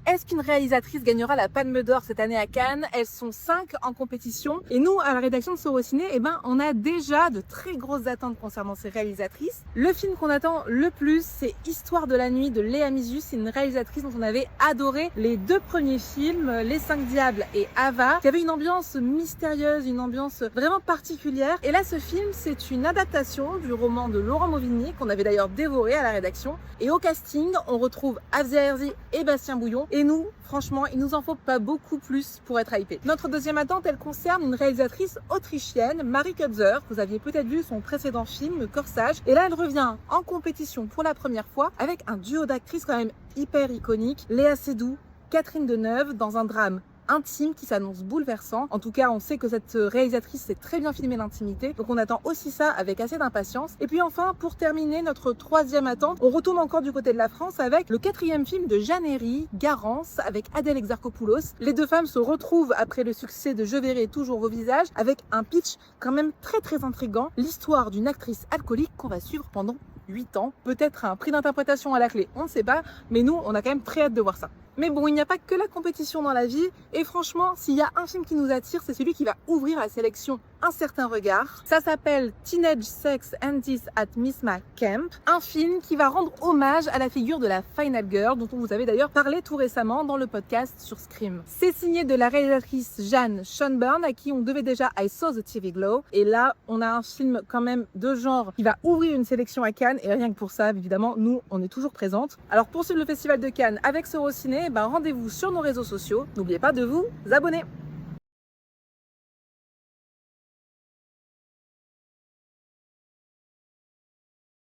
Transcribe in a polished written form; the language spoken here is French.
Est-ce qu'une réalisatrice gagnera la Palme d'Or cette année à Cannes? Elles sont 5 en compétition. Et nous, à la rédaction de Sorociné, on a déjà de très grosses attentes concernant ces réalisatrices. Le film qu'on attend le plus, c'est Histoire de la nuit de Léa Mizus. C'est une réalisatrice dont on avait adoré les 2 premiers films, Les 5 Diables et Ava, qui avait une ambiance mystérieuse, une ambiance vraiment particulière. Et là, ce film, c'est une adaptation du roman de Laurent Mauvigny, qu'on avait d'ailleurs dévoré à la rédaction. Et au casting, on retrouve Afzia Herzi et Bastien Bouillon. Et nous, franchement, il nous en faut pas beaucoup plus pour être hypé. Notre deuxième attente, elle concerne une réalisatrice autrichienne, Marie Kutzer. Vous aviez peut-être vu son précédent film, Corsage. Et là, elle revient en compétition pour la première fois avec un duo d'actrices quand même hyper iconique. Léa Seydoux, Catherine Deneuve, dans un drame intime qui s'annonce bouleversant. En tout cas, on sait que cette réalisatrice sait très bien filmer l'intimité, donc on attend aussi ça avec assez d'impatience. Et puis enfin, pour terminer notre troisième attente, on retourne encore du côté de la France avec le 4e film de Jeanne Herry, Garance, avec Adèle Exarchopoulos. Les 2 femmes se retrouvent après le succès de Je verrai toujours vos visages avec un pitch quand même très intriguant, l'histoire d'une actrice alcoolique qu'on va suivre pendant 8 ans, peut-être un prix d'interprétation à la clé, on ne sait pas, mais nous, on a quand même très hâte de voir ça. Mais bon, il n'y a pas que la compétition dans la vie, et franchement, s'il y a un film qui nous attire, c'est celui qui va ouvrir la sélection Un certain regard. Ça s'appelle Teenage Sex and This at Misma Camp, un film qui va rendre hommage à la figure de la Final Girl, dont on vous avait d'ailleurs parlé tout récemment dans le podcast sur Scream. C'est signé de la réalisatrice Jeanne Schoenburn, à qui on devait déjà I Saw the TV Glow, et là, on a un film quand même de genre qui va ouvrir une sélection à Cannes, et rien que pour ça, évidemment, nous, on est toujours présentes. Alors pour suivre le Festival de Cannes avec Sorociné, rendez-vous sur nos réseaux sociaux. N'oubliez pas de vous abonner.